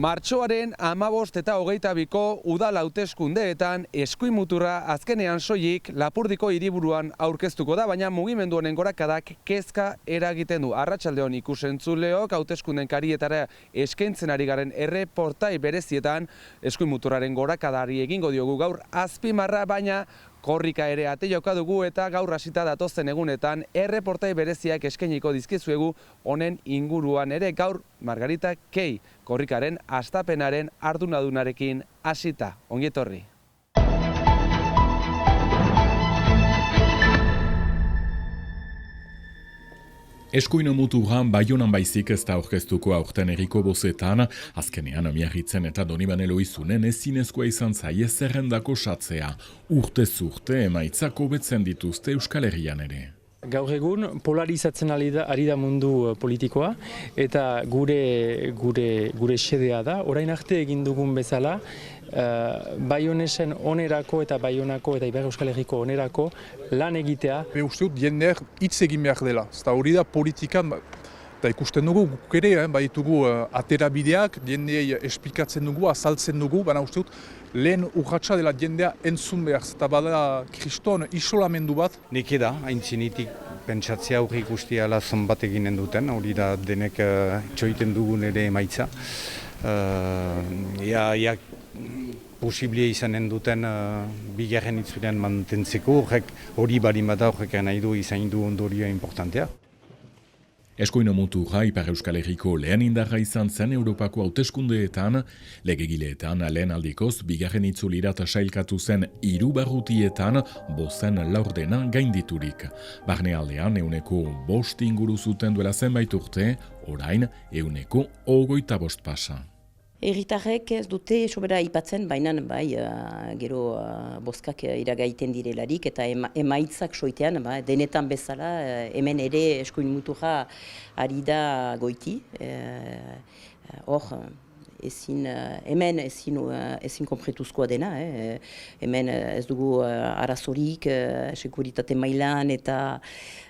Martxoaren 15 eta 22ko udal hauteskundeetan eskuin muturra azkenean soilik Lapurdiko hiriburuan aurkeztuko da, baina mugimendu honen gorakadak kezka eragiten du. Arratsaldeon ikusentzuleok hauteskunden karietara eskaintzen ari garen erreportai berezietan eskuin muturraren gorakadari egingo diogu gaur azpimarra, baina korrika ere ate joka dugu eta gaur hasita datozen egunetan erreportai bereziak eskainiko dizkizuegu honen inguruan ere. Gaur Margarita Kei korrikaren hastapenaren ardunadunarekin hasita. Ongi etorri. Eskuin muturran Baionan baizik ez da aurkeztuko aurten herriko bozetan, azkenean Miarritzen eta Donibane Loizunen ezinezkoa izan zaie zerrendako satzea. Urtez urte emaitzak hobetzen dituzte Euskal Herrian ere. Gaur egun polarizatzen ari da mundu politikoa eta gure xedea da. Orain arte egin dugun bezala, Baionesen onerako eta Baionako eta Ipar Euskal Herriko onerako lan egitea. Uste dut jendeak hitz egin behar dela. Eta hori da politikan, eta ikusten dugu guk ere, baditugu aterabideak, jendeei esplikatzen dugu, azaltzen dugu, baina uste dut lehen urratsa dela jendea entzun behar. Eta bada kriston isolamendu bat. Nik da, aintzinitik pentsatzea aurri ikustiala zonbat eginen duten, hori da denek txoiten dugun ere emaitza. Posiblia izanen duten bigarren itzulean mantentzeko, hori bali bada horrek nahi du izain du ondorioa importantea. Eskuin muturra Ipar Euskal Herriko lehen indarra izan zen Europako hauteskundeetan, legegileetan lehen aldikoz bigarren itzulirat sailkatu zen 3 barrutietan bozen laurdena gainditurik. Barnealdean 5 inguru zuten duela zenbait urte, orain 25 pasa. Herritarrek ez dute sobera aipatzen, baina gero bozkak iragaiten direlarik eta emaitzak soitean, denetan bezala hemen ere eskuin muturra ari da goiti. Hor, hemen ezin konpretuzkoa dena, hemen ez dugu arazorik, sekuritate mailan eta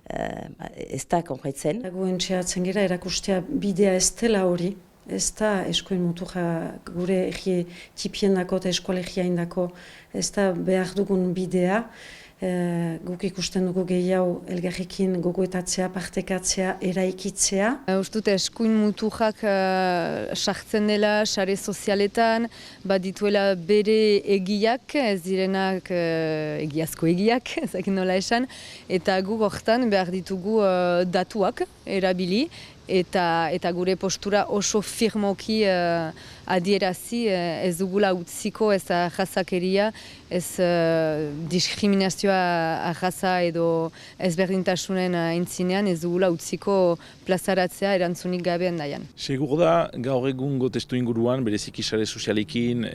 ez da konpretzen. Guen txeatzen gira erakustea bidea ez dela hori. Ez da eskuin muturra gure egie txipiendako eta eskolegiaindako, ez da behar dugun bidea. Guk ikusten dugu gehiago elgarrekin gogoetatzea, partekatzea, eraikitzea. Ustut eskuin muturrak sartzen dela sare sozialetan, badituela bere egiak, ez direnak egiazko egiak, ezakin nola esan, eta guk hortan behar ditugu datuak erabili, eta gure postura oso firmoki adierazi, ez dugula utziko ez jazakeria, ez diskriminazioa arraza edo ezberdintasunen aintzinean, ez dugula utziko plazaratzea erantzunik gabean daian. Segur da, gaur egungo testu inguruan, bereziki sare sozialekin,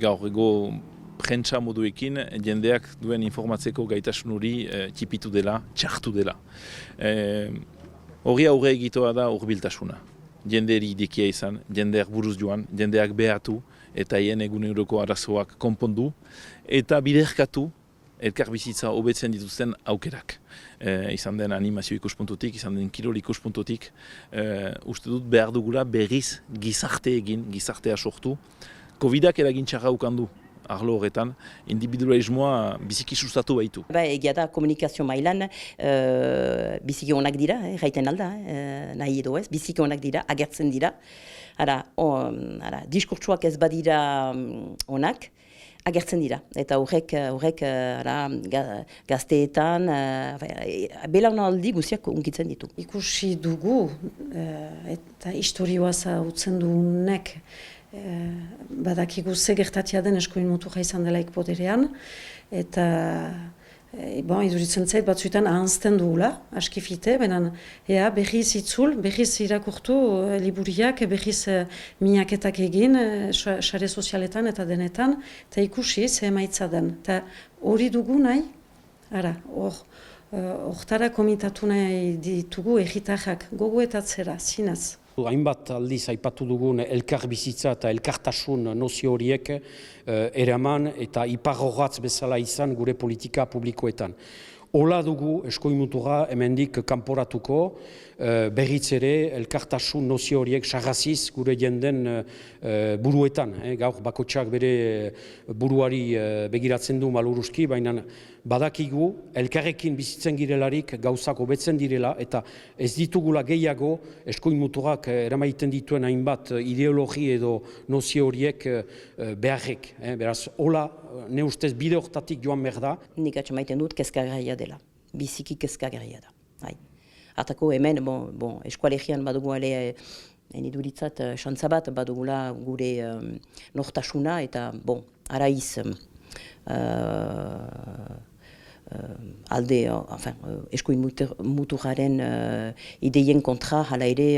gaur ego prentsa moduekin, jendeak duen informatzeko gaitasun hori txipitu dela, txartu dela. Hori aurre egitoa da hurbiltasuna. Jendeari idekia izan, jendeak buruz joan, jendeak behatu eta hien eguneroko arazoak konpondu eta biderkatu elkar bizitza hobetzen dituzten aukerak. Izan den animazio ikuspuntutik, izan den kirol ikuspuntutik, uste dut behar dugula berriz gizartea sortu. Covidak eragin txarra ukandu. Arlo horretan, individualismoa biziki sustatu baitu. Egia da, komunikazio mailan biziki onak dira, gaiten alda, nahi edo ez, biziki onak dira, agertzen dira. Diskurtsuak ez badira onak, agertzen dira. Eta horrek gazteetan, belaunaldi guziak unkitzen ditu. Ikusi dugu, eta historioa zautzen dugunek, badakigu ze gertatia den eskuin muturra izan delaik poderean, eta iduritzen zait batzuetan ahanzten dugula, askifite, benen berriz itzul, berriz irakurtu liburiak, berriz miaketak egin, sare sozialetan eta denetan, eta ikusi ze emaitza den. Eta hori dugu nahi, hortara komitatu nahi ditugu herritarrak gogoetatzera, zinez. Hainbat aldiz aipatu dugun elkar bizitza eta elkartasun nozio horiek eraman eta iparrorratz bezala izan gure politika publikoetan. Ola dugu eskoimuturra hemendik kanporatuko, berriz ere elkartasun nozio horiek sarraziz gure jenden buruetan. Gaur bakotxak bere buruari begiratzen du maluruzki, baina badakigu elkarrekin bizitzen girelarik gauzak hobetzen direla eta ez ditugula gehiago eskoimuturrak eramaiten dituen hainbat ideologi edo nozio horiek beharrek. Beraz, hola, ne ustez bide hortatik joan behar da. Nik atxamaiten dut kezkagarria dela, biziki kezkagarria da. Hartako hemen, eskualegian badugu ale, iduritzat, xantza bat badugula gure nortasuna eta, araiz alde, eskuin muturraren ideien kontra hala ere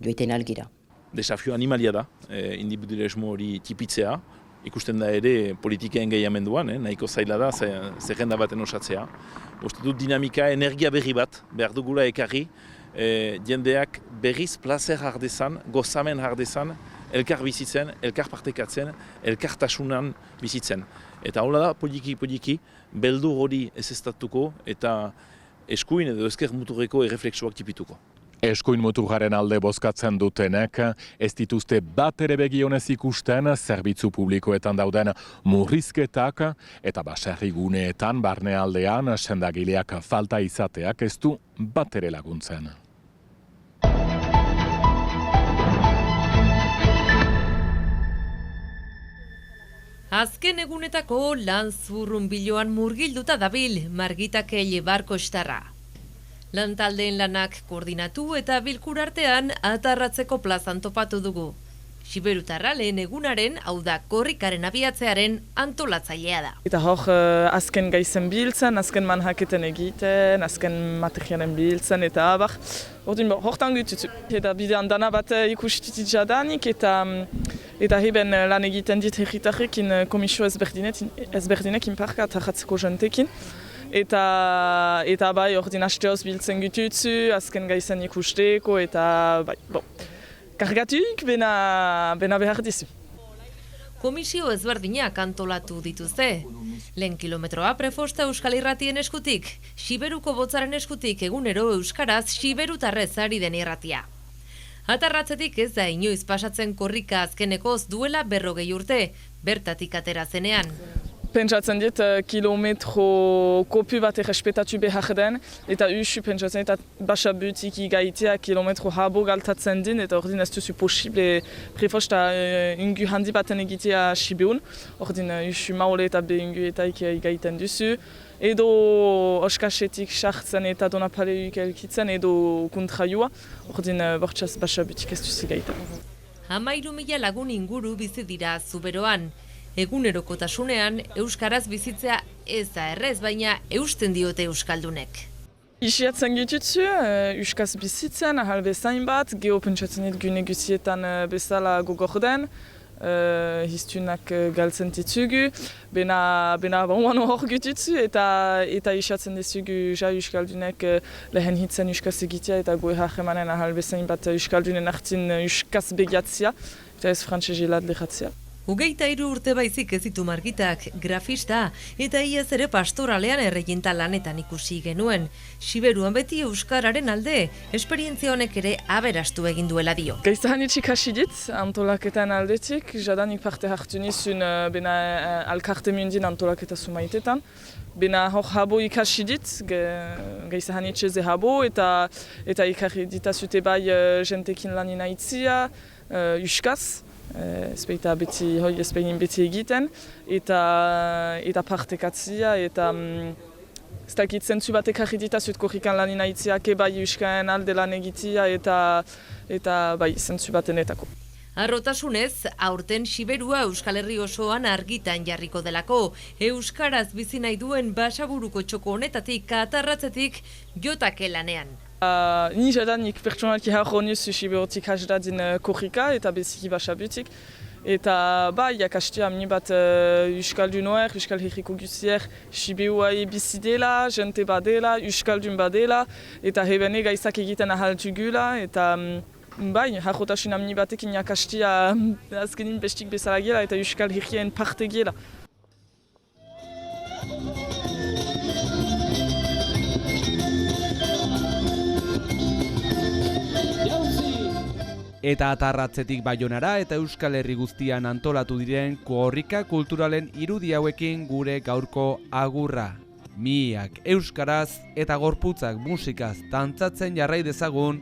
joiten algira. Desafio animalia da, individualismo hori tipitzea, ikusten da ere politikeen gehiamenduan, nahiko zaila da, zerrenda baten osatzea. Uste dut dinamika, energia berri bat, behar dugula ekarri, jendeak berriz plazer hardezan, gozamen hardezan, elkar bizitzen, elkar partekatzen, elkartasunan bizitzen. Eta hola da, poliki, beldur hori ezeztatuko eta eskuin edo ezker muturreko erreflexuak tipituko. Eskuin muturraren alde bozkatzen dutenek ez dituzte bat ere begionez ikusten zerbitzu publikoetan dauden murrizketak eta baserri guneetan barnealdean sendagileak falta izateak ez du bat ere laguntzen. Azken egunetako lan zurrunbiloan murgilduta dabil Margitak Eibarko estarra. Lantaldeen lanak koordinatu eta bilkurartean atarratzeko plazan topatu dugu. Siberutarra lehen egunaren, hau da korrikaren abiatzearen antolatzailea da. Eta hor azken gaizen biltzen, azken manhaketen egiten, azken materialen biltzen eta abar. Hortan gututu. Eta bidean dana bat ikustitit jadanik eta heben lan egiten dit herritarrekin komisio ezberdinekin parka atarratzeko jentekin. Eta bai, ordin hasteoz biltzen gututzu, azken gaizen ikusteko, eta bai, kargatuik bena behar dizu. Komisio ezberdinak antolatu dituzte. Lehen kilometroa prefosta Euskal Irratien eskutik, Siberuko botzaren eskutik egunero euskaraz Siberutarrez ari den irratia. Atarratzetik ez da inoiz pasatzen korrika azkenekoz duela 40 urte, bertatik atera zenean. Pentsatzen dit kilometro kopu bat errespetatu behar den, eta usu pentsatzen dit basabutik igaitea kilometro habo galtatzen din, eta ordin ez duzu posible prefosta ungu handi baten egitea Sibeun, ordin usu maule eta beungu eta igaiten duzu, edo oskasetik sartzen eta donapaleuik elkitzen, edo kontraioa, ordin bortxaz basabutik ez duzu igaiten. 13.000 lagun inguru bizi dira Zuberoan. Egunerokotasunean euskaraz bizitzea ez da errez, baina eusten diote euskaldunek. Isiatzen gututzu, euskaz bizitzen, ahal bezain bat, geopentsatzen dit gune guzietan bezala gogor den, hiztunak galtzen ditugu, bena bauan hor gututzu, eta isiatzen dizugu ja euskaldunek lehen hitzen euskaz egitea, eta goe harremanen ahal bezain bat euskaldunen hartin euskaz begiatzea, eta ez frantsesielat lehatzea. 23 urte baizik ez ditu Margitak, grafista, eta iaz ere pastoralean erreginta lanetan ikusi genuen. Siberuan beti euskararen alde, esperientzia honek ere aberastu egin duela dio. Gaiztahanitxik hasi dit, antolaketan aldetik, jadanik parte hartu nizun bena alkarte mundin antolaketa sumaitetan. Bena hor habo ikasi dit, gaiztahanitxe ze habo, eta ikarri ditazute bai jentekin lanina itzia, euskaz. Ezpeita beti egiten, eta partekatzia, eta ez dakit zentzu bat ekarri ditazut korrikan lanina itziak bai euskaen alde lan egitea, eta bai zentzu batenetako. Arrotasunez, aurten Siberua Euskal Herri osoan argitan jarriko delako, euskaraz bizi nahi duen Basaburuko txoko honetatik atarratzetik jotake lanean. Ni jadanik pertsonalki harro nizu Siberutik hasdadin korrika eta beziki Basabutik. Eta bai, jakastia amni bat euskaldunoer, euskal herriko guzier, Siberuai bizi dela, jente badela, euskaldun badela, eta hebene gaizak egiten ahaldugula, eta bai, harrotasun amni batekin jakastia azkenin bestik bezala gela, eta euskal herrien parte gela. Eta Atarratzetik Baionara eta Euskal Herri guztian antolatu diren korrika kulturalen irudi hauekin gure gaurko agurra. Miak euskaraz eta gorputzak musikaz dantzatzen jarrai dezagun,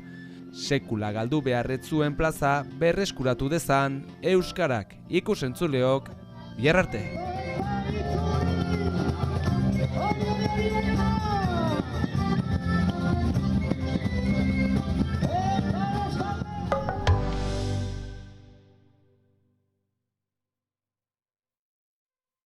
sekula galdu beharretzuen plaza berreskuratu dezan euskarak ikusentzuleok, bihar arte.